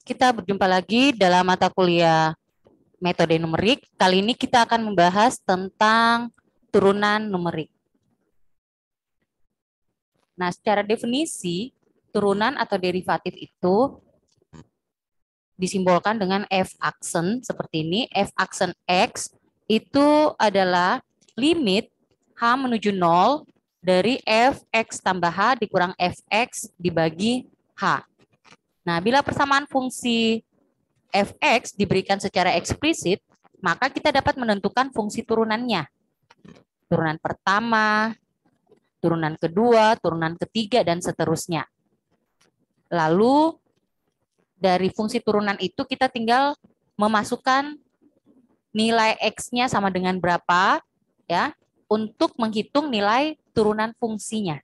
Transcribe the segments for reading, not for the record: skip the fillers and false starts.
Kita berjumpa lagi dalam mata kuliah metode numerik. Kali ini kita akan membahas tentang turunan numerik. Nah, secara definisi, turunan atau derivatif itu disimbolkan dengan f aksen seperti ini. F aksen X itu adalah limit H menuju 0 dari fx tambah H dikurang fx dibagi H. Nah, bila persamaan fungsi fx diberikan secara eksplisit, maka kita dapat menentukan fungsi turunannya. Turunan pertama, turunan kedua, turunan ketiga, dan seterusnya. Lalu, dari fungsi turunan itu kita tinggal memasukkan nilai x-nya sama dengan berapa, ya, untuk menghitung nilai turunan fungsinya.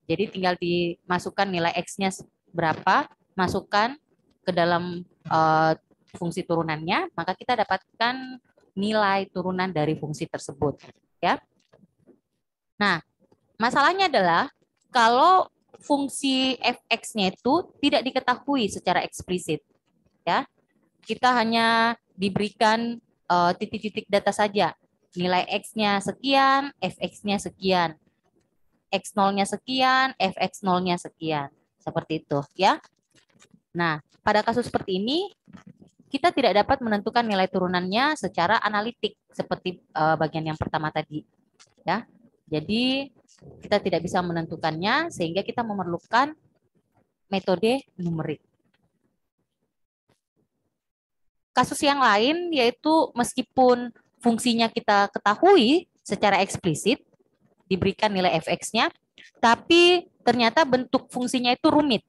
Jadi tinggal dimasukkan nilai x-nya berapa, masukkan ke dalam fungsi turunannya, maka kita dapatkan nilai turunan dari fungsi tersebut, ya. Nah, masalahnya adalah kalau fungsi fx-nya itu tidak diketahui secara eksplisit, ya. Kita hanya diberikan titik-titik data saja. Nilai x-nya sekian, fx-nya sekian. X0-nya sekian, fx0-nya sekian. Seperti itu, ya. Nah, pada kasus seperti ini, kita tidak dapat menentukan nilai turunannya secara analitik seperti bagian yang pertama tadi, ya. Jadi kita tidak bisa menentukannya sehingga kita memerlukan metode numerik. Kasus yang lain yaitu meskipun fungsinya kita ketahui secara eksplisit, diberikan nilai fx-nya, tapi ternyata bentuk fungsinya itu rumit.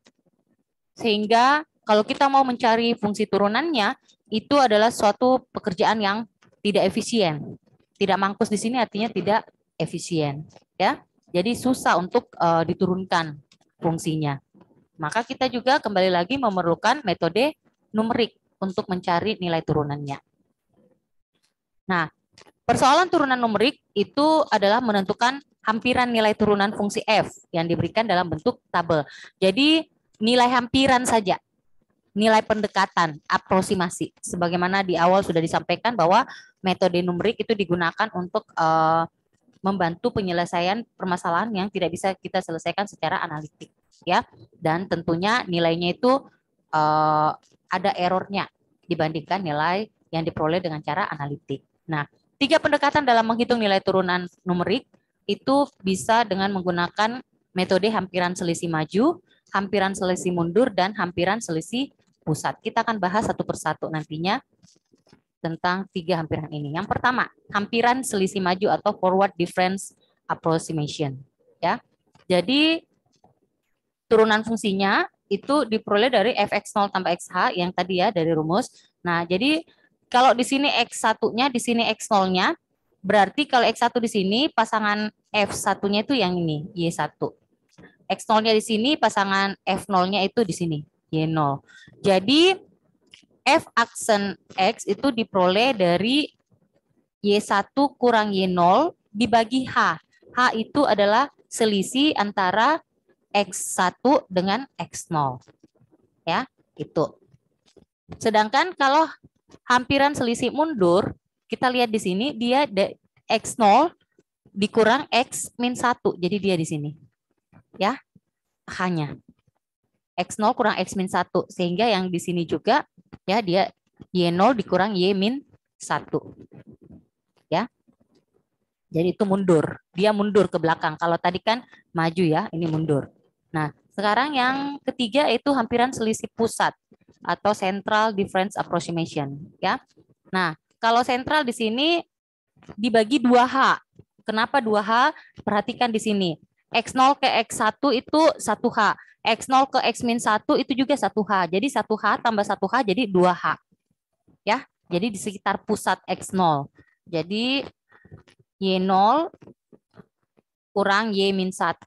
Sehingga kalau kita mau mencari fungsi turunannya, itu adalah suatu pekerjaan yang tidak efisien. Tidak mangkus di sini artinya tidak efisien, ya. Jadi susah untuk diturunkan fungsinya. Maka kita juga kembali lagi memerlukan metode numerik untuk mencari nilai turunannya. Nah, persoalan turunan numerik itu adalah menentukan hampiran nilai turunan fungsi f yang diberikan dalam bentuk tabel. Jadi nilai hampiran saja, nilai pendekatan, aproksimasi. Sebagaimana di awal sudah disampaikan bahwa metode numerik itu digunakan untuk membantu penyelesaian permasalahan yang tidak bisa kita selesaikan secara analitik, ya. Dan tentunya nilainya itu ada errornya dibandingkan nilai yang diperoleh dengan cara analitik. Nah, 3 pendekatan dalam menghitung nilai turunan numerik itu bisa dengan menggunakan metode hampiran selisih maju, hampiran selisih mundur, dan hampiran selisih pusat. Kita akan bahas satu persatu nantinya tentang 3 hampiran ini. Yang pertama, hampiran selisih maju atau forward difference approximation, ya. Jadi turunan fungsinya itu diperoleh dari fx0 tambah xh yang tadi ya dari rumus. Nah, jadi kalau di sini x1-nya, di sini x0-nya, berarti kalau x1 di sini pasangan f1-nya itu yang ini, y1. X0-nya di sini, pasangan F0-nya itu di sini, Y0. Jadi F aksen X itu diperoleh dari Y1 kurang Y0 dibagi H. H itu adalah selisih antara X1 dengan X0. Ya, itu. Sedangkan kalau hampiran selisih mundur, kita lihat di sini dia X0 dikurang X min 1. Jadi dia di sini. Ya, hanya X0 kurang X min 1. Sehingga yang di sini juga ya dia Y0 dikurang Y min 1. Ya. Jadi itu mundur. Dia mundur ke belakang. Kalau tadi kan maju ya, ini mundur. Nah, sekarang yang ketiga itu hampiran selisih pusat atau central difference approximation, ya. Nah, kalau sentral di sini dibagi 2H. Kenapa 2H? Perhatikan di sini. X0 ke X1 itu 1H. X0 ke X min 1 itu juga 1H. Jadi 1H tambah 1H jadi 2H. Ya, jadi di sekitar pusat X0. Jadi Y0 kurang Y min 1.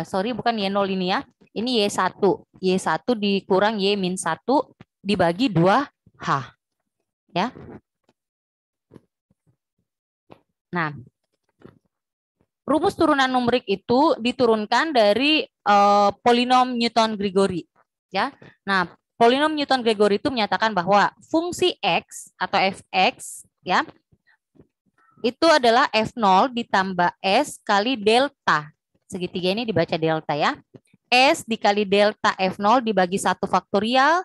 Sorry, bukan Y0 ini ya. Ini Y1. Y1 dikurang Y min 1 dibagi 2H. Ya. Nah, rumus turunan numerik itu diturunkan dari polinom Newton-Grigori. Ya. Nah, polinom Newton-Gregory itu menyatakan bahwa fungsi X atau fx ya itu adalah F0 ditambah S kali delta. Segitiga ini dibaca delta ya. S dikali delta F0 dibagi 1 faktorial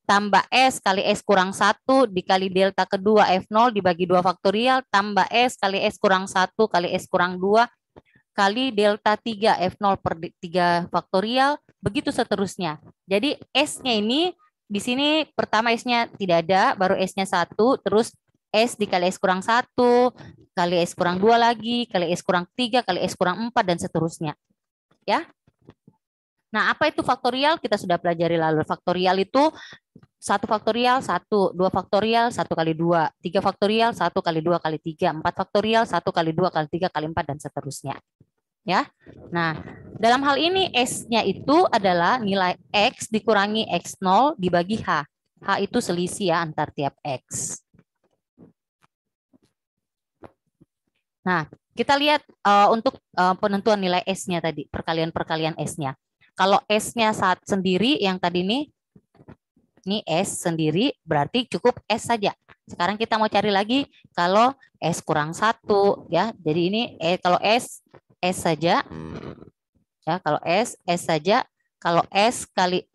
tambah S kali S kurang 1 dikali delta kedua F0 dibagi 2 faktorial tambah S kali S kurang 1 kali S kurang 2 kali delta 3 F0 per 3 faktorial, begitu seterusnya. Jadi S-nya ini di sini pertama S-nya tidak ada, baru S-nya 1, terus S dikali S kurang 1, kali S kurang 2 lagi, kali S kurang 3, kali S kurang 4, dan seterusnya. Ya. Nah, apa itu faktorial? Kita sudah pelajari lalu. Faktorial itu 1 faktorial 1, 2 faktorial 1 kali 2, 3 faktorial 1 kali 2 kali 3, 4 faktorial 1 kali 2 kali 3 kali 4, dan seterusnya. Ya. Nah, dalam hal ini S-nya itu adalah nilai X dikurangi X0 dibagi H. H itu selisih ya antar tiap X. Nah, kita lihat untuk penentuan nilai S-nya tadi, perkalian-perkalian S-nya. Kalau S-nya saat sendiri yang tadi ini S sendiri berarti cukup S saja. Sekarang kita mau cari lagi kalau S kurang 1 ya. Jadi ini kalau S saja. Ya, kalau S saja. Kalau S kali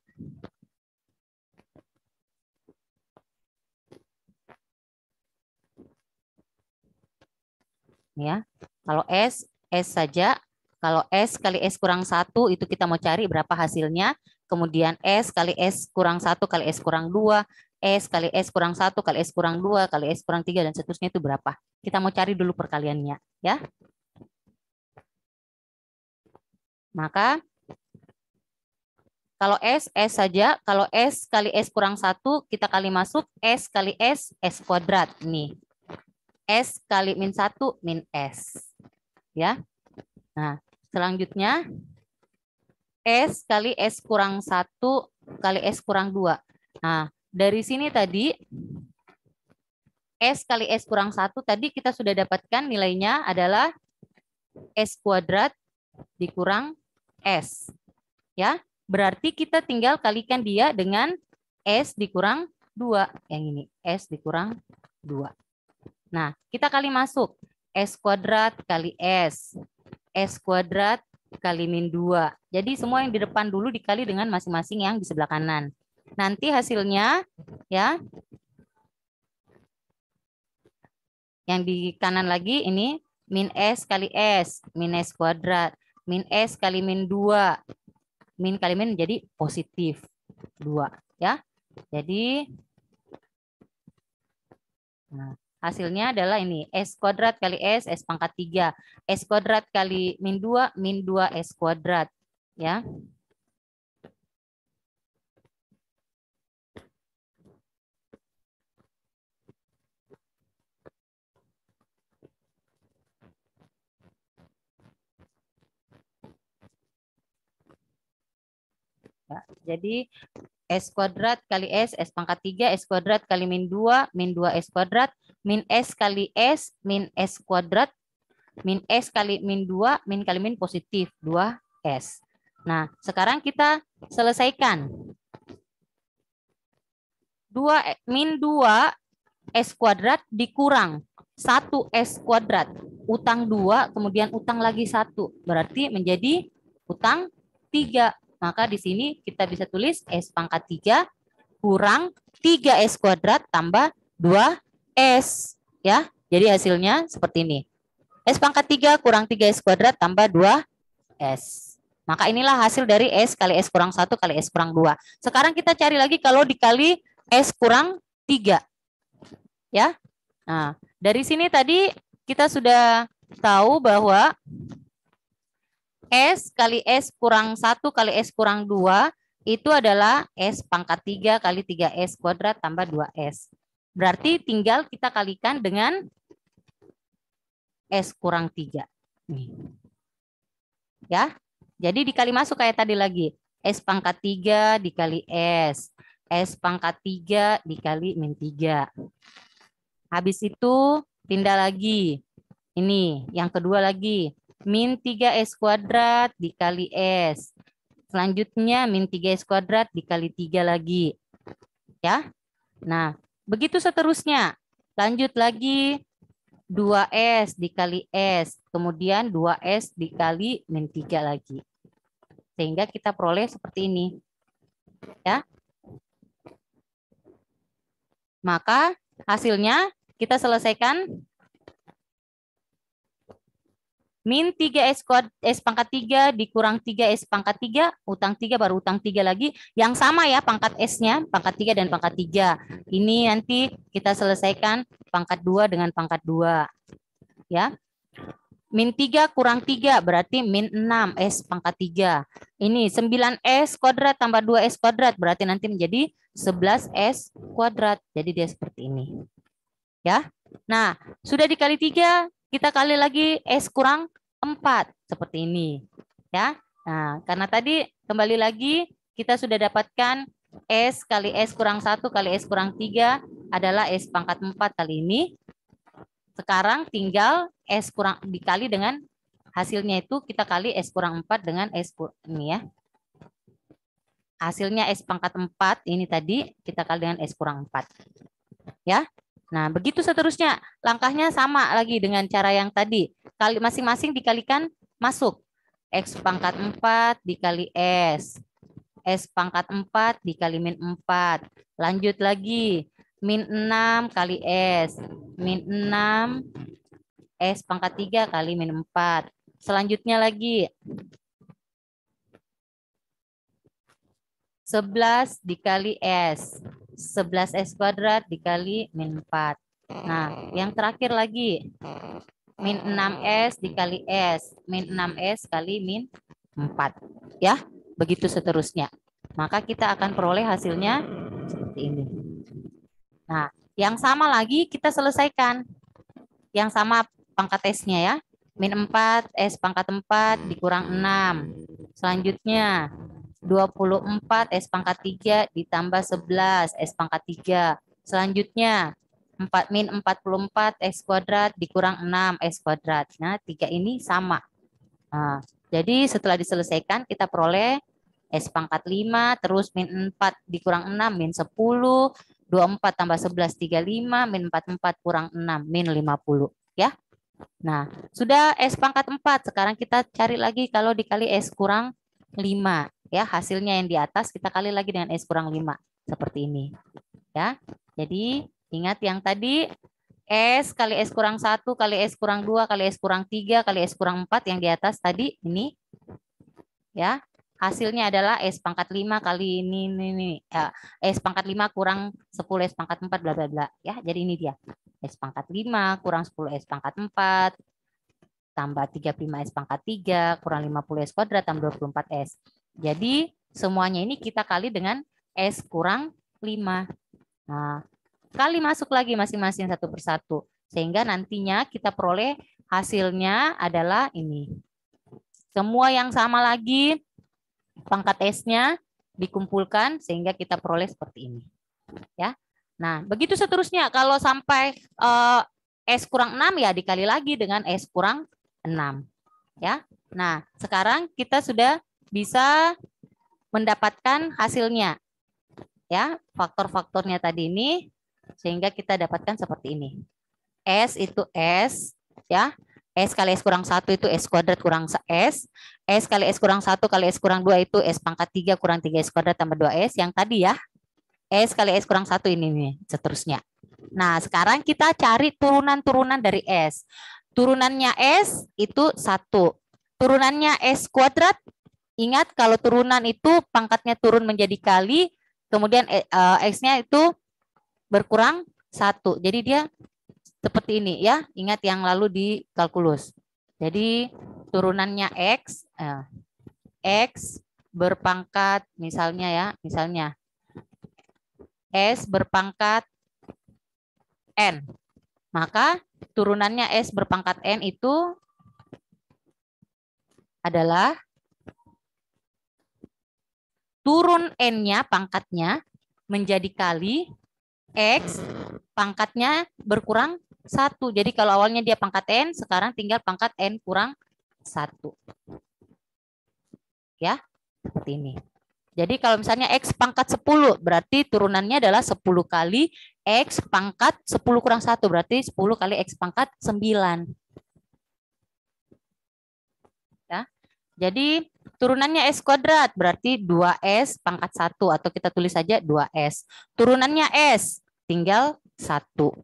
ya. Kalau S saja. Kalau S kali S kurang 1 itu kita mau cari berapa hasilnya. Kemudian S kali S kurang 1 kali S kurang 2, S kali S kurang 1 kali S kurang 2 kali S kurang 3, dan seterusnya itu berapa. Kita mau cari dulu perkaliannya ya. Maka kalau S saja, kalau S kali S kurang 1 kita kali masuk S kali S kuadrat. Nih. S kali min 1 min S. Ya. Nah, selanjutnya S kali S kurang 1 kali S kurang 2. Nah, dari sini tadi S kali S kurang 1 tadi kita sudah dapatkan nilainya adalah S kuadrat dikurang S. Ya, berarti kita tinggal kalikan dia dengan S dikurang 2. Yang ini, S dikurang 2. Nah, kita kali masuk. S kuadrat kali S. S kuadrat kali min 2. Jadi semua yang di depan dulu dikali dengan masing-masing yang di sebelah kanan. Nanti hasilnya ya yang di kanan lagi ini min S kali S, min S kuadrat, min S kali min 2. Min kali min jadi positif 2 ya. Jadi nah, hasilnya adalah ini S kuadrat kali S pangkat 3. S kuadrat kali min 2 S kuadrat ya. Ya, jadi S kuadrat kali S pangkat 3, S kuadrat kali min 2 S kuadrat, min S kali S, min S kuadrat, min S kali min 2, min kali min positif 2S. Nah, sekarang kita selesaikan. Min 2 S kuadrat dikurang 1 S kuadrat. Utang 2, kemudian utang lagi 1. Berarti menjadi utang 3. Maka di sini kita bisa tulis S pangkat 3 kurang 3S kuadrat tambah 2S. Ya, jadi hasilnya seperti ini. S pangkat 3 kurang 3S kuadrat tambah 2S. Maka inilah hasil dari S kali S kurang 1 kali S kurang 2. Sekarang kita cari lagi kalau dikali S kurang 3. Ya. Nah, dari sini tadi kita sudah tahu bahwa S kali S kurang 1 kali S kurang 2 itu adalah S pangkat 3 kali 3S kuadrat tambah 2S. Berarti tinggal kita kalikan dengan S kurang 3. Nih. Ya, jadi dikali masuk kayak tadi lagi. S pangkat 3 dikali S. S pangkat 3 dikali min 3. Habis itu pindah lagi. Ini yang kedua lagi. Min 3S kuadrat dikali S. Selanjutnya min 3S kuadrat dikali 3 lagi. Ya. Nah, begitu seterusnya. Lanjut lagi 2S dikali S. Kemudian 2S dikali min 3 lagi. Sehingga kita peroleh seperti ini. Ya. Maka hasilnya kita selesaikan min 3S S pangkat 3 dikurang 3S pangkat 3, utang 3 baru utang 3 lagi. Yang sama ya pangkat S-nya, pangkat 3 dan pangkat 3. Ini nanti kita selesaikan pangkat 2 dengan pangkat 2. Ya. Min 3 kurang 3 berarti min 6S pangkat 3. Ini 9S kuadrat tambah 2S kuadrat berarti nanti menjadi 11S kuadrat. Jadi dia seperti ini. Ya. Nah, sudah dikali 3, kita kali lagi S kurang 4 seperti ini. Ya. Nah, karena tadi kembali lagi kita sudah dapatkan S kali S kurang 1 kali S kurang 3 adalah S pangkat 4 kali ini. Sekarang tinggal S kurang dikali dengan hasilnya itu kita kali S kurang 4 dengan S ini ya. Hasilnya S pangkat 4 ini tadi kita kali dengan S kurang 4. Ya. Nah, begitu seterusnya. Langkahnya sama lagi dengan cara yang tadi. Kali masing-masing dikalikan masuk. X pangkat 4 dikali S. S pangkat 4 dikali min 4. Lanjut lagi. Min 6 kali S. Min 6 S pangkat 3 kali min 4. Selanjutnya lagi. 11 dikali S. 11S kuadrat dikali min 4. Nah, yang terakhir lagi. Min 6S dikali S. Min 6S kali min 4. Ya, begitu seterusnya. Maka kita akan peroleh hasilnya seperti ini. Nah, yang sama lagi kita selesaikan. Yang sama pangkat S-nya ya. Min 4, S pangkat 4 dikurang 6. Selanjutnya 24 S pangkat 3 ditambah 11 S pangkat 3. Selanjutnya 4 min 44 X kuadrat dikurang 6 X kuadrat. Nah, 3 ini sama. Nah, jadi setelah diselesaikan kita peroleh S pangkat 5 terus min 4 dikurang 6 min 10. 24 tambah 11 35 min 44 kurang 6 min 50 ya. Nah, sudah S pangkat 4. Sekarang kita cari lagi kalau dikali S kurang 5. Ya, hasilnya yang di atas kita kali lagi dengan S kurang 5. Seperti ini. Ya. Jadi, ingat yang tadi S kali S kurang 1 kali S kurang 2 kali S kurang 3 kali S kurang 4 yang di atas tadi ini. Ya. Hasilnya adalah S pangkat 5 kali ini. Ya, S pangkat 5 kurang 10 S pangkat 4 bla bla bla. Ya, jadi ini dia. S pangkat 5 kurang 10 S pangkat 4 tambah 3 S pangkat 3 kurang 50 S kuadrat tambah 24 S. Jadi semuanya ini kita kali dengan S kurang 5. Nah, kali masuk lagi masing-masing satu persatu. Sehingga nantinya kita peroleh hasilnya adalah ini. Semua yang sama lagi pangkat S-nya dikumpulkan sehingga kita peroleh seperti ini. Ya. Nah, begitu seterusnya. Kalau sampai S kurang 6 ya dikali lagi dengan S kurang 6. Ya. Nah, sekarang kita sudah bisa mendapatkan hasilnya. Ya, faktor-faktornya tadi ini sehingga kita dapatkan seperti ini. S itu S, ya. S kali S kurang 1 itu S kuadrat kurang S. S kali S kurang 1 kali S kurang 2 itu S pangkat 3 kurang 3S kuadrat tambah 2S. Yang tadi ya. S kali S kurang 1 ini nih, seterusnya. Nah, sekarang kita cari turunan-turunan dari S. Turunannya S itu 1. Turunannya S kuadrat, ingat kalau turunan itu pangkatnya turun menjadi kali, kemudian X-nya itu berkurang 1. Jadi dia seperti ini ya, ingat yang lalu di kalkulus. Jadi turunannya X, X berpangkat misalnya ya, misalnya S berpangkat N. Maka turunannya S berpangkat N itu adalah turun N-nya pangkatnya menjadi kali X pangkatnya berkurang 1. Jadi kalau awalnya dia pangkat N, sekarang tinggal pangkat N kurang 1. Ya. Seperti ini. Jadi kalau misalnya X pangkat 10, berarti turunannya adalah 10 kali X pangkat 10 kurang 1, berarti 10 kali X pangkat 9. Ya. Jadi turunannya S kuadrat, berarti 2S pangkat 1, atau kita tulis saja 2S. Turunannya S, tinggal 1.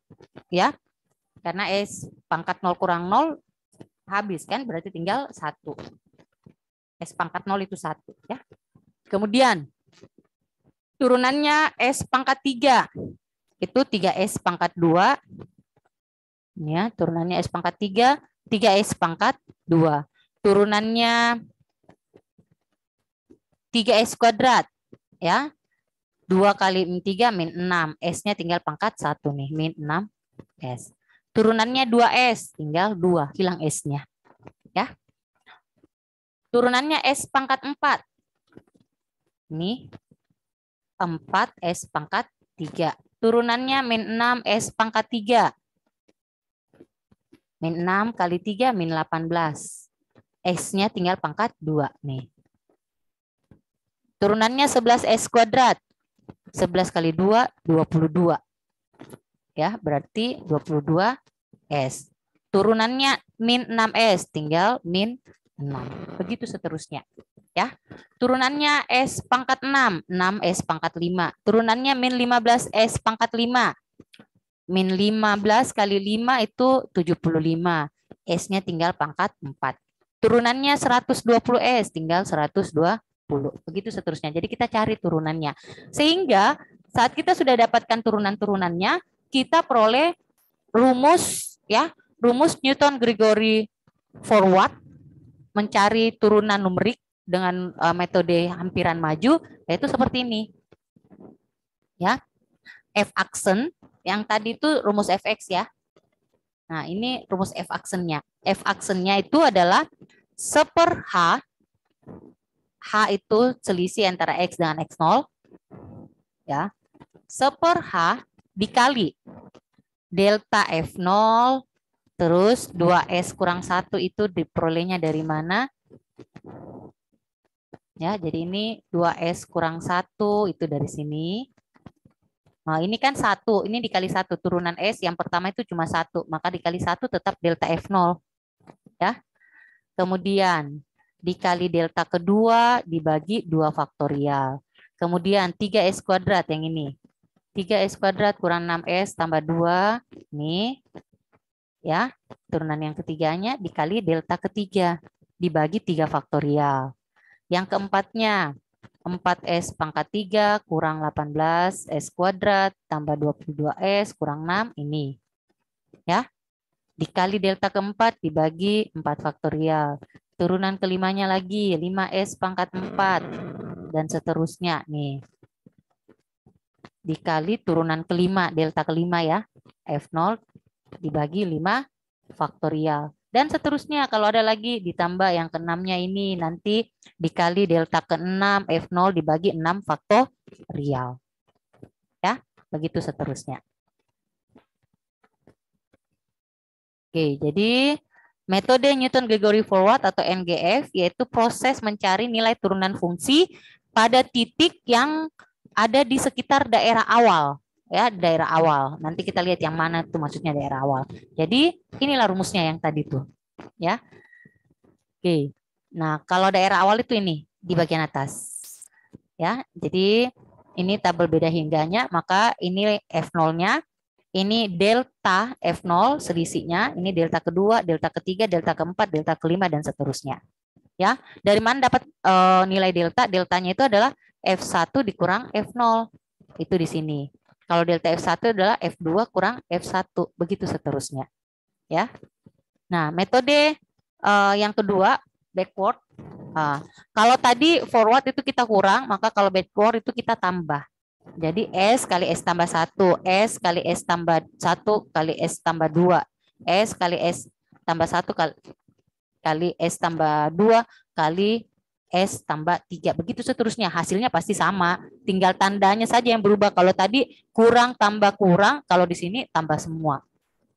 Ya. Karena S pangkat 0 kurang 0, habis kan, berarti tinggal 1. S pangkat 0 itu 1. Ya. Kemudian turunannya S pangkat 3. Itu 3S pangkat 2. Ya, turunannya S pangkat 3, 3S pangkat 2. Turunannya 3S kuadrat. Ya, 2 kali 3 min 6. S-nya tinggal pangkat 1 nih, min 6S. Turunannya 2S, tinggal 2, hilang S-nya. Ya. Turunannya S pangkat 4. Ini 4S pangkat 3. Turunannya min 6S pangkat 3. Min 6 kali 3 min 18. S-nya tinggal pangkat 2 nih. Turunannya 11S kuadrat. 11 kali 2, 22. Ya, berarti 22S. Turunannya min 6S, tinggal min 6. Begitu seterusnya. Ya. Turunannya S pangkat 6, 6S pangkat 5. Turunannya min 15S pangkat 5. Min 15 kali 5 itu 75. S-nya tinggal pangkat 4. Turunannya 120S, tinggal 120. Begitu seterusnya. Jadi kita cari turunannya. Sehingga saat kita sudah dapatkan turunan-turunannya, kita peroleh rumus, ya, rumus Newton-Gregory forward, mencari turunan numerik dengan metode hampiran maju, yaitu seperti ini. Ya. F aksen, yang tadi itu rumus fx ya. Nah, ini rumus F aksennya. F aksennya itu adalah 1/H. H itu selisih antara X dengan X0. Ya. 1/H dikali delta F0 terus 2S kurang 1 itu diperolehnya dari mana? Ya, jadi ini 2S kurang 1 itu dari sini. Nah, ini kan 1, ini dikali 1, turunan S yang pertama itu cuma 1, maka dikali 1 tetap delta F0. Ya. Kemudian dikali delta kedua dibagi 2 faktorial. Kemudian 3S kuadrat yang ini. 3S kuadrat kurang 6S tambah 2, ini. Ya, turunan yang ketiganya dikali delta ketiga dibagi 3 faktorial. Yang keempatnya 4S pangkat 3 kurang 18S kuadrat tambah 22S kurang 6 ini. Ya. Dikali delta keempat dibagi 4 faktorial. Turunan kelimanya lagi 5S pangkat 4 dan seterusnya nih. Dikali turunan kelima, delta kelima ya. F0 dibagi 5 faktorial. Dan seterusnya kalau ada lagi ditambah yang keenamnya ini nanti dikali delta ke-6 F0 dibagi 6 faktorial. Ya, begitu seterusnya. Oke, jadi metode Newton-Gregory forward atau NGF yaitu proses mencari nilai turunan fungsi pada titik yang ada di sekitar daerah awal. Ya, daerah awal. Nanti kita lihat yang mana tuh maksudnya daerah awal. Jadi inilah rumusnya yang tadi tuh. Ya. Oke. Nah, kalau daerah awal itu ini di bagian atas. Ya, jadi ini tabel beda hingganya, maka ini F0-nya, ini delta F0 selisihnya, ini delta kedua, delta ketiga, delta keempat, delta kelima dan seterusnya. Ya, dari mana dapat nilai delta? Deltanya itu adalah F1 dikurang F0. Itu di sini. Kalau delta F1 adalah F2 kurang F1, begitu seterusnya. Ya. Nah, metode yang kedua backward. Kalau tadi forward itu kita kurang, maka kalau backward itu kita tambah. Jadi S kali S tambah 1, S kali S tambah 1 kali S tambah 2, S kali S tambah 1 kali S tambah 2 kali S tambah 3. Begitu seterusnya. Hasilnya pasti sama. Tinggal tandanya saja yang berubah. Kalau tadi kurang tambah kurang, kalau di sini tambah semua.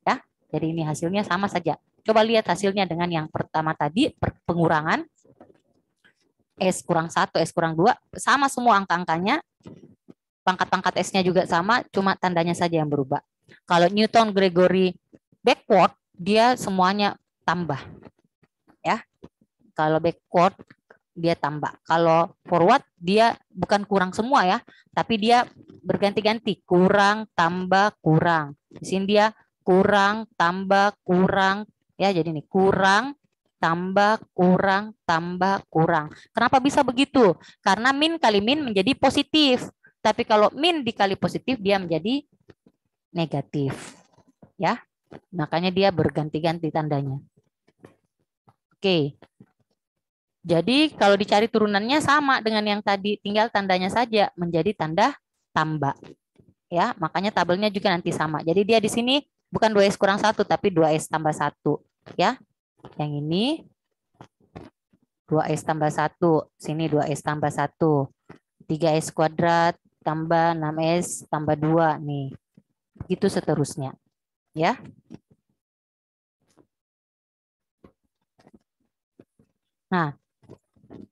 Ya. Jadi ini hasilnya sama saja. Coba lihat hasilnya dengan yang pertama tadi, pengurangan. S kurang 1, S kurang 2, sama semua angka-angkanya, pangkat-pangkat S-nya juga sama, cuma tandanya saja yang berubah. Kalau Newton-Gregory backward, dia semuanya tambah. Ya, kalau backward dia tambah. Kalau forward dia bukan kurang semua ya, tapi dia berganti-ganti, kurang, tambah, kurang. Di sini dia kurang, tambah, kurang. Ya, jadi ini kurang, tambah, kurang, tambah, kurang. Kenapa bisa begitu? Karena min kali min menjadi positif. Tapi kalau min dikali positif, dia menjadi negatif. Ya, makanya dia berganti-ganti tandanya. Oke. Jadi kalau dicari turunannya sama dengan yang tadi, tinggal tandanya saja menjadi tanda tambah. Ya, makanya tabelnya juga nanti sama. Jadi dia di sini bukan 2S kurang 1 tapi 2S tambah 1, ya. Yang ini 2S tambah 1, sini 2S tambah 1. 3S kuadrat tambah 6S tambah 2 nih. Begitu seterusnya, ya. Nah,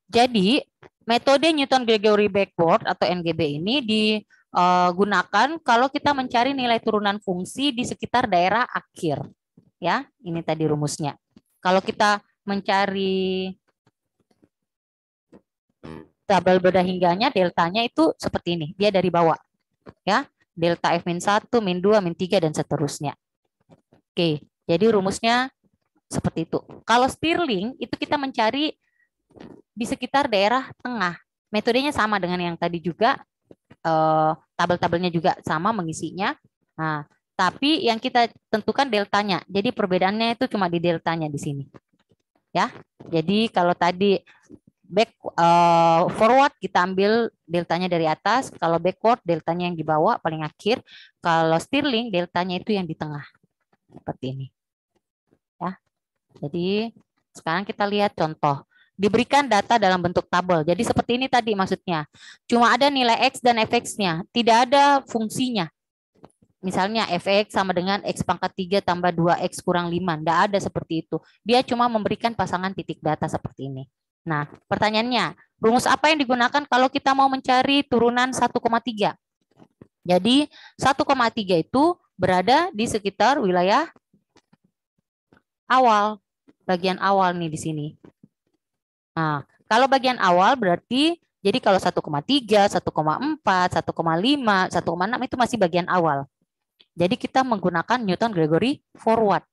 jadi metode Newton-Gregory backward atau NGB ini digunakan kalau kita mencari nilai turunan fungsi di sekitar daerah akhir. Ya, ini tadi rumusnya. Kalau kita mencari tabel beda hingganya, deltanya itu seperti ini. Dia dari bawah. Ya, delta F min 1, min 2, min 3, dan seterusnya. Oke, jadi rumusnya seperti itu. Kalau Stirling, itu kita mencari di sekitar daerah tengah. Metodenya sama dengan yang tadi juga, tabel-tabelnya juga sama mengisinya. Nah, tapi yang kita tentukan deltanya. Jadi perbedaannya itu cuma di deltanya di sini. Ya, jadi kalau tadi forward kita ambil deltanya dari atas, kalau backward deltanya yang di bawah paling akhir, kalau Stirling deltanya itu yang di tengah. Seperti ini. Ya. Jadi sekarang kita lihat contoh. Diberikan data dalam bentuk tabel. Jadi seperti ini tadi maksudnya. Cuma ada nilai X dan Fx-nya. Tidak ada fungsinya. Misalnya Fx sama dengan X pangkat 3 tambah 2X kurang 5. Tidak ada seperti itu. Dia cuma memberikan pasangan titik data seperti ini. Nah, pertanyaannya, rumus apa yang digunakan kalau kita mau mencari turunan 1,3? Jadi 1,3 itu berada di sekitar wilayah awal. Bagian awal nih di sini. Nah, kalau bagian awal berarti jadi kalau 1,3, 1,4, 1,5, 1,6 itu masih bagian awal. Jadi kita menggunakan Newton-Gregory forward.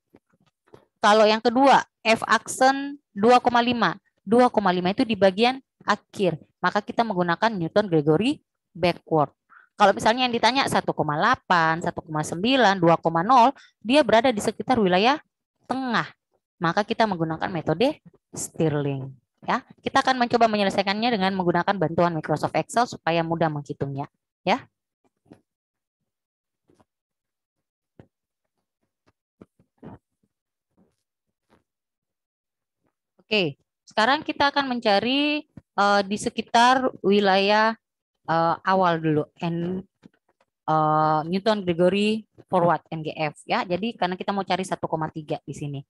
Kalau yang kedua, F aksen 2,5. 2,5 itu di bagian akhir. Maka kita menggunakan Newton-Gregory backward. Kalau misalnya yang ditanya 1,8, 1,9, 2,0, dia berada di sekitar wilayah tengah. Maka kita menggunakan metode Stirling. Ya, kita akan mencoba menyelesaikannya dengan menggunakan bantuan Microsoft Excel supaya mudah menghitungnya. Ya. Oke, sekarang kita akan mencari di sekitar wilayah awal dulu, Newton Gregory forward NGF ya. Jadi karena kita mau cari 1,3 di sini.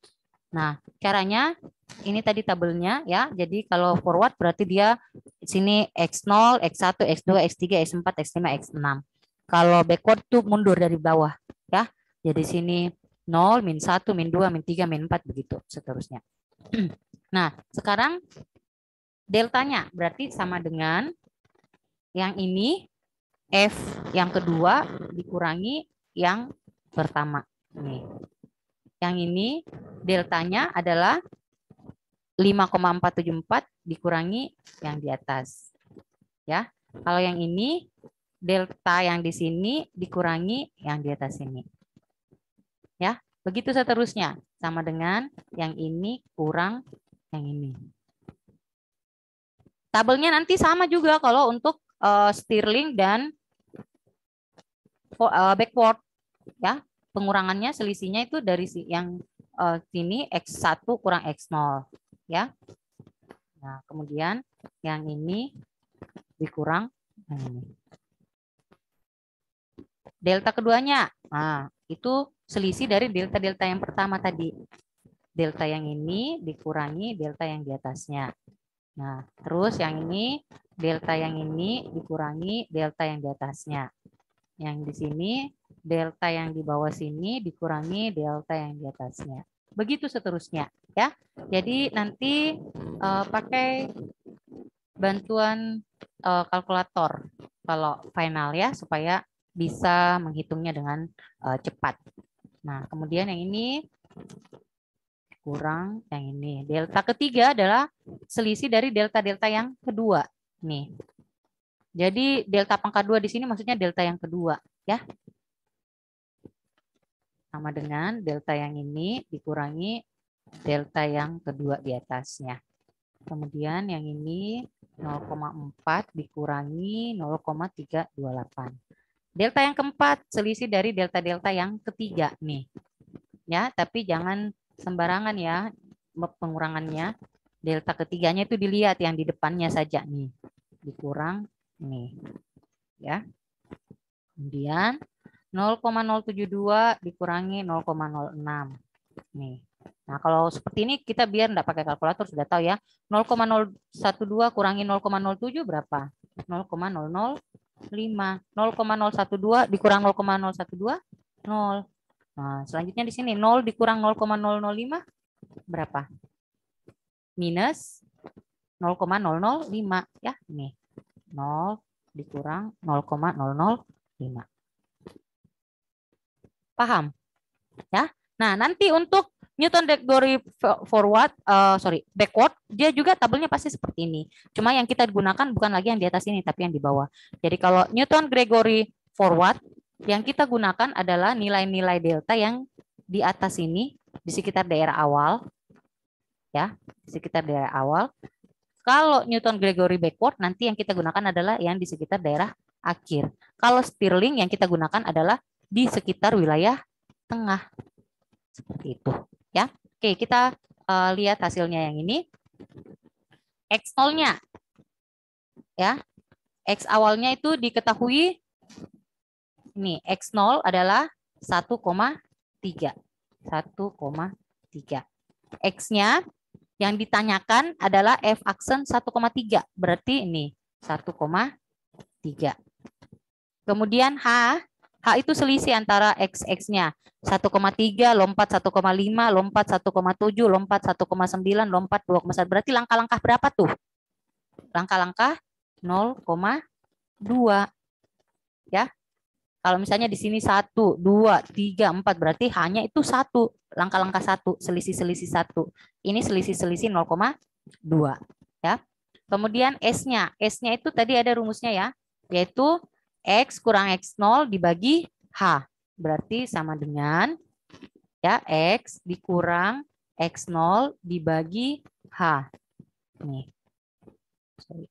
Nah, caranya ini tadi tabelnya ya. Jadi kalau forward berarti dia sini X0, X1, X2, X3, X4, X5, X6. Kalau backward tuh mundur dari bawah ya. Jadi sini 0, min 1, min 2, min 3, min 4 begitu seterusnya. Nah, sekarang deltanya berarti sama dengan yang ini F yang kedua dikurangi yang pertama. Nih. Yang ini deltanya adalah 5,474 dikurangi yang di atas. Ya. Kalau yang ini delta yang di sini dikurangi yang di atas ini. Ya, begitu seterusnya. Sama dengan yang ini kurang yang ini. Tabelnya nanti sama juga kalau untuk Stirling dan backward ya. Pengurangannya selisihnya itu dari yang sini X1 kurang X0 ya. Nah, kemudian yang ini dikurang yang ini. Delta keduanya. Nah, itu selisih dari delta-delta yang pertama tadi. Delta yang ini dikurangi delta yang di atasnya. Nah, terus yang ini, delta yang ini dikurangi delta yang di atasnya. Yang di sini, delta yang di bawah sini dikurangi delta yang di atasnya. Begitu seterusnya, ya. Jadi nanti pakai bantuan kalkulator kalau final ya, supaya bisa menghitungnya dengan cepat. Nah, kemudian yang ini kurang yang ini. Delta ketiga adalah selisih dari delta-delta yang kedua. Nih. Jadi delta pangkat 2 di sini maksudnya delta yang kedua, ya. Sama dengan delta yang ini dikurangi delta yang kedua di atasnya. Kemudian yang ini 0,4 dikurangi 0,328. Delta yang keempat selisih dari delta-delta yang ketiga nih. Ya, tapi jangan sembarangan ya pengurangannya. Delta ketiganya itu dilihat yang di depannya saja nih. Dikurang nih. Ya. Kemudian 0,072 dikurangi 0,06. Nih. Nah, kalau seperti ini kita biar enggak pakai kalkulator sudah tahu ya. 0,012 kurangi 0,07 berapa? 0,005. 0,012 dikurang 0,012 0. Nah, selanjutnya di sini 0 dikurang 0,005 berapa? Minus 0,005 ya. Nih. 0 dikurang 0,005. Paham? Ya. Nah, nanti untuk Newton Gregory backward, dia juga tabelnya pasti seperti ini. Cuma yang kita gunakan bukan lagi yang di atas ini, tapi yang di bawah. Jadi kalau Newton Gregory forward, yang kita gunakan adalah nilai-nilai delta yang di atas ini, di sekitar daerah awal. Ya, di sekitar daerah awal. Kalau Newton Gregory backward, nanti yang kita gunakan adalah yang di sekitar daerah akhir. Kalau Stirling yang kita gunakan adalah di sekitar wilayah tengah. Seperti itu. Ya, oke, kita lihat hasilnya yang ini. X0-nya. Ya. X awalnya itu diketahui ini X0 adalah 1,3. 1,3. X-nya yang ditanyakan adalah F aksen 1,3. Berarti ini 1,3. Kemudian H itu selisih antara X-nya. 1,3, lompat 1,5, lompat 1,7, lompat 1,9, lompat 2,1. Berarti langkah-langkah berapa tuh? Langkah-langkah 0,2. Ya. Kalau misalnya di sini 1, 2, 3, 4, berarti hanya itu 1. Langkah-langkah 1, selisih-selisih 1. Ini selisih-selisih 0,2. Ya. Kemudian S-nya. S-nya itu tadi ada rumusnya ya. Yaitu X kurang X0 dibagi H. Berarti sama dengan ya X dikurang X0 dibagi H. Nih. Sorry.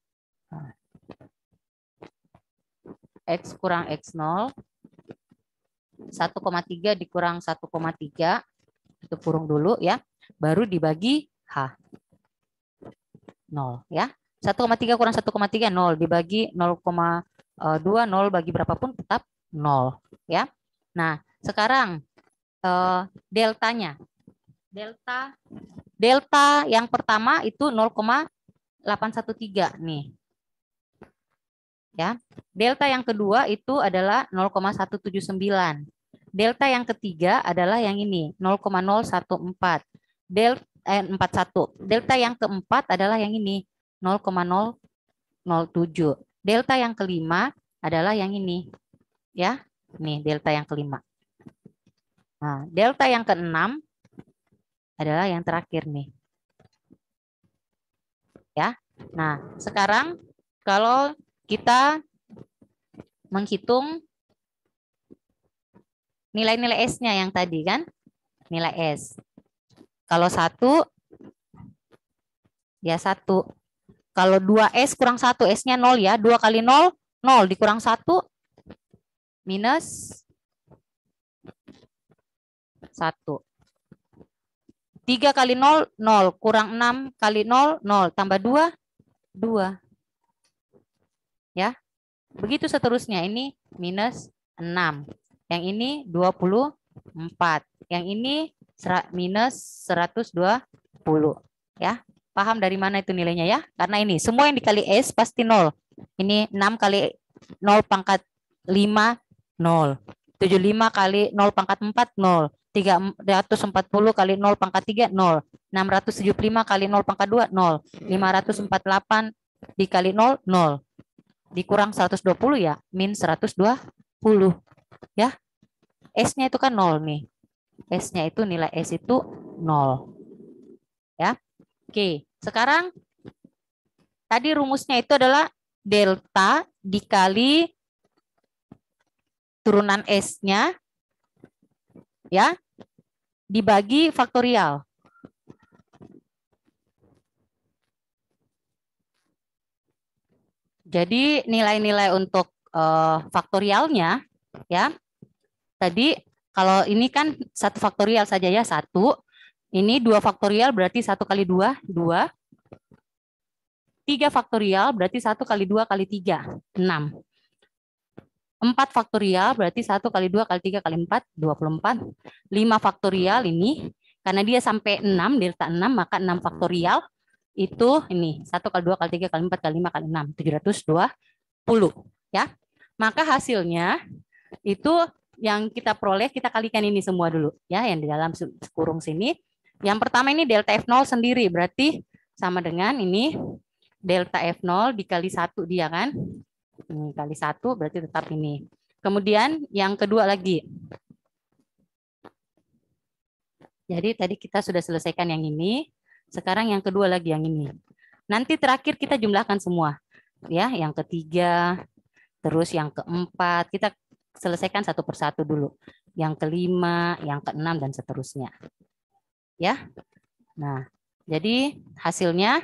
X kurang X0 1,3 dikurang 1,3 itu kurung dulu ya. Baru dibagi H. 0 ya. 1,3 kurang 1,3 0 dibagi 0,2 0 bagi berapapun tetap 0 ya. Nah, sekarang deltanya. Delta yang pertama itu 0,813 nih. Ya. Delta yang kedua itu adalah 0,179. Delta yang ketiga adalah yang ini 0,014. 41. Delta yang keempat adalah yang ini 0,007. Delta yang kelima adalah yang ini. Ya. Nih, delta yang kelima. Nah, delta yang keenam adalah yang terakhir nih. Ya. Nah, sekarang kalau kita menghitung nilai-nilai S-nya yang tadi kan, nilai S. Kalau 1, ya 1. Kalau 2S kurang 1, S-nya 0 ya. 2 kali 0, 0 dikurang 1, minus 1. 3 kali 0, 0. Kurang 6 kali 0, 0. Tambah 2, 2. Ya. Begitu seterusnya. Ini minus 6. Yang ini 24. Yang ini minus 120. Ya. Paham dari mana itu nilainya ya? Karena ini semua yang dikali S pasti 0. Ini 6 kali 0 pangkat 5, 0. 75 kali 0 pangkat 4, 0. 340 kali 0 pangkat 3, 0. 675 kali 0 pangkat 2, 0. 548 dikali 0, 0. Dikurang 120 ya, min 120. Ya, S-nya itu kan 0 nih. S-nya itu nilai S itu 0. Ya. Oke, sekarang tadi rumusnya itu adalah delta dikali turunan S-nya ya dibagi faktorial. Jadi nilai-nilai untuk faktorialnya ya. Tadi kalau ini kan 1 faktorial saja ya, 1. Ini 2 faktorial berarti 1 kali 2, 2. 3 faktorial berarti 1 kali 2 kali 3, 6. 4 faktorial berarti 1 kali 2 kali 3 kali 4, 24. 5 faktorial ini, karena dia sampai 6, delta 6, maka 6 faktorial itu ini, 1 kali 2 kali 3 kali 4 kali 5 kali 6, 720. Ya. Maka hasilnya itu yang kita peroleh, kita kalikan ini semua dulu. Ya, yang di dalam kurung sini. Yang pertama ini delta F0 sendiri, berarti sama dengan ini delta F0 dikali 1 dia kan. Ini kali 1 berarti tetap ini. Kemudian yang kedua lagi. Jadi tadi kita sudah selesaikan yang ini. Sekarang yang kedua lagi yang ini. Nanti terakhir kita jumlahkan semua. Ya, yang ketiga, terus yang keempat. Kita selesaikan satu persatu dulu. Yang kelima, yang keenam, dan seterusnya. Ya. Nah, jadi hasilnya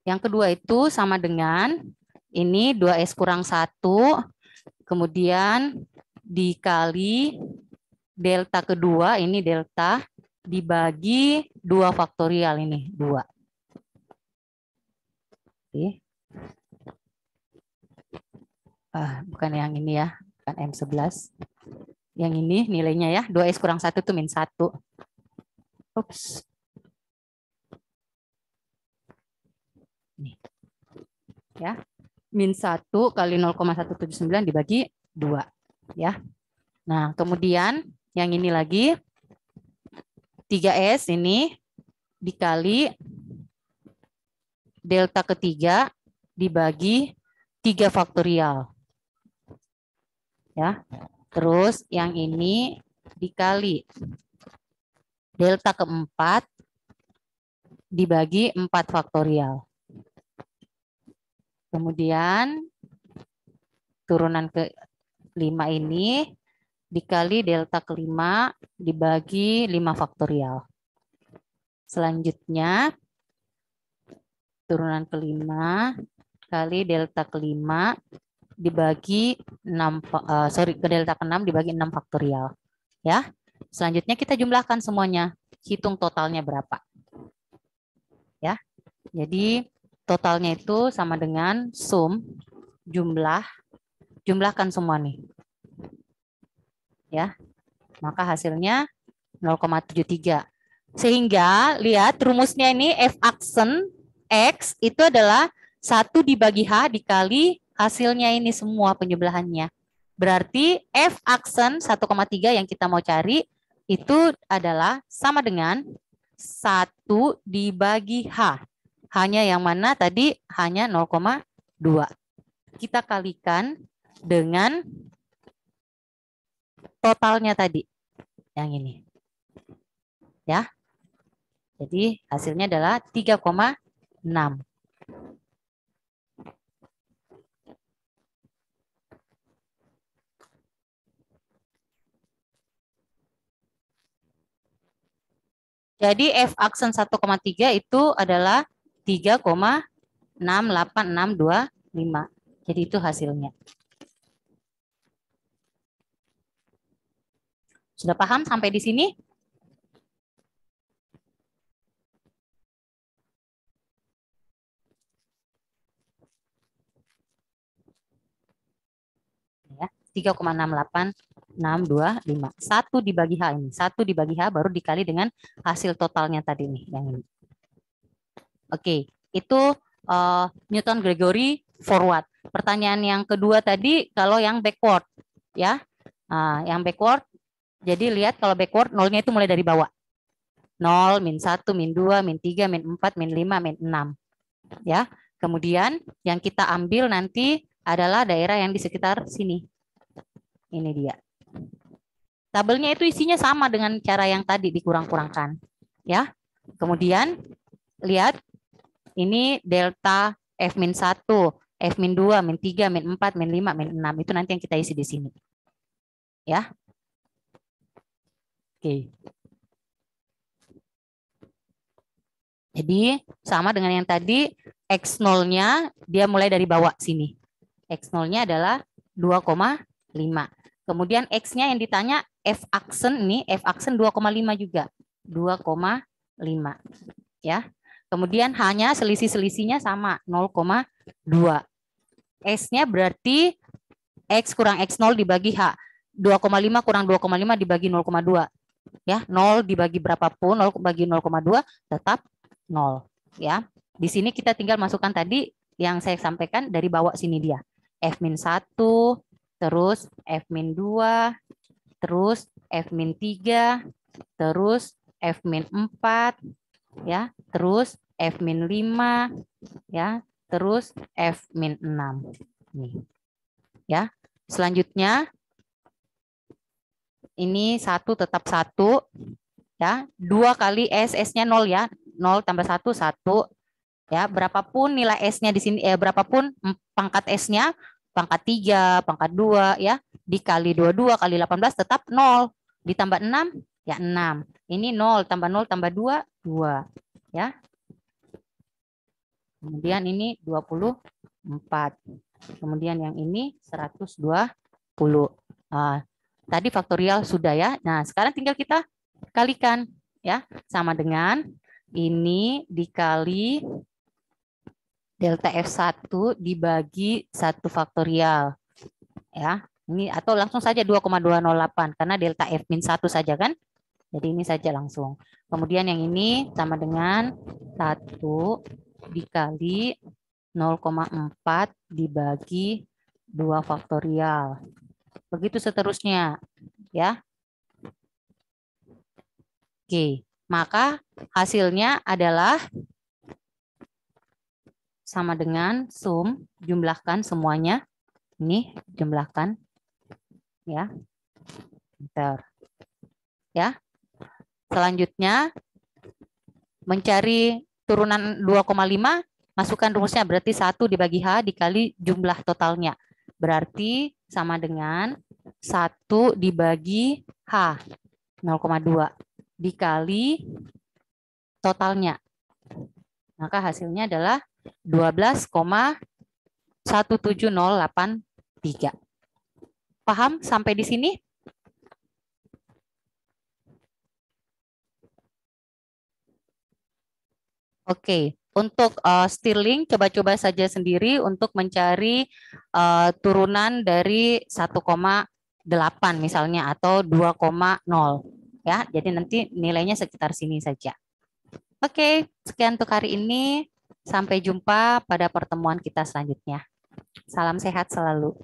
yang kedua itu sama dengan ini 2S kurang 1, kemudian dikali delta kedua, ini delta, dibagi 2 faktorial, ini 2. Oke. Bukan yang ini ya, bukan M11. Yang ini nilainya ya, 2S kurang 1 itu min 1. Ups. Nih. Ya. Min 1 kali 0,179 dibagi 2. Ya. Nah, kemudian yang ini lagi 3S ini dikali delta ketiga dibagi 3 faktorial. Ya. Terus yang ini dikali delta keempat dibagi 4 faktorial. Kemudian turunan ke-5 ini dikali delta kelima dibagi 5 faktorial. Selanjutnya turunan ke-5 kali delta kelima dibagi 6 ke delta ke-6 dibagi 6 faktorial. Ya. Selanjutnya kita jumlahkan semuanya. Hitung totalnya berapa. Ya. Jadi totalnya itu sama dengan sum jumlahkan semua nih. Ya. Maka hasilnya 0,73. Sehingga lihat rumusnya ini F aksen X itu adalah 1 dibagi H dikali hasilnya ini semua penjumlahannya. Berarti F aksen 1,3 yang kita mau cari itu adalah sama dengan 1 dibagi H. Hanya yang mana tadi hanya 0,2. Kita kalikan dengan totalnya tadi. Yang ini. Ya. Jadi hasilnya adalah 3,6. Jadi F aksen 1,3 itu adalah 3,68625. Jadi itu hasilnya. Sudah paham sampai di sini? Ya, 3,68. 625. 1 dibagi H ini. 1 dibagi H baru dikali dengan hasil totalnya tadi nih. Yang ini. Oke, itu Newton Gregory forward. Pertanyaan yang kedua tadi kalau yang backward. Ya, yang backward. Jadi lihat kalau backward nolnya itu mulai dari bawah. 0, min 1, min 2, min 3, min 4, min 5, min 6. Ya. Kemudian yang kita ambil nanti adalah daerah yang di sekitar sini. Ini dia. Tabelnya itu isinya sama dengan cara yang tadi dikurang-kurangkan. Ya. Kemudian lihat ini delta F-1, F-2, min 3, min 4, min 5, min 6. Itu nanti yang kita isi di sini. Ya. Oke. Jadi sama dengan yang tadi, X0-nya dia mulai dari bawah sini. X0-nya adalah 2,5. Kemudian X-nya yang ditanya F-aksen ini, F-aksen 2,5 juga. 2,5. Ya. Kemudian hanya selisih-selisihnya sama 0,2. S-nya berarti X kurang X0 dibagi H. 2,5 kurang 2,5 dibagi 0,2. Ya, 0 dibagi berapapun, 0 bagi 0,2 tetap 0. Ya. Di sini kita tinggal masukkan tadi yang saya sampaikan dari bawah sini dia. F-1, terus F-2, terus F-3, terus F-4, ya, terus F-5, ya, terus F-6. Nih. Ya. Selanjutnya ini 1 tetap 1, ya. 2 kali S, S-nya 0 ya. 0 tambah 1, 1. Ya, berapapun nilai S-nya di sini, berapapun pangkat S-nya, pangkat 3, pangkat 2, ya, dikali 22 kali 18 tetap 0. Ditambah 6, ya 6. Ini 0 tambah 2, 2. Ya. Kemudian ini 24. Kemudian yang ini 120. Tadi faktorial sudah ya. Nah, sekarang tinggal kita kalikan ya, sama dengan ini dikali delta F1 dibagi 1 faktorial. Ya. Ini atau langsung saja 2,208 karena delta F-1 saja kan. Jadi ini saja langsung. Kemudian yang ini sama dengan 1 dikali 0,4 dibagi 2 faktorial. Begitu seterusnya, ya. Oke, maka hasilnya adalah sama dengan sum, jumlahkan semuanya. Ini jumlahkan, ya. Bentar. Ya. Selanjutnya mencari turunan 2,5, masukkan rumusnya berarti 1 dibagi H dikali jumlah totalnya. Berarti sama dengan 1 dibagi H 0,2 dikali totalnya. Maka hasilnya adalah 12,17083. Paham sampai di sini? Oke, untuk Stirling coba-coba saja sendiri untuk mencari turunan dari 1,8 misalnya atau 2,0 ya. Jadi nanti nilainya sekitar sini saja. Oke, sekian untuk hari ini. Sampai jumpa pada pertemuan kita selanjutnya. Salam sehat selalu.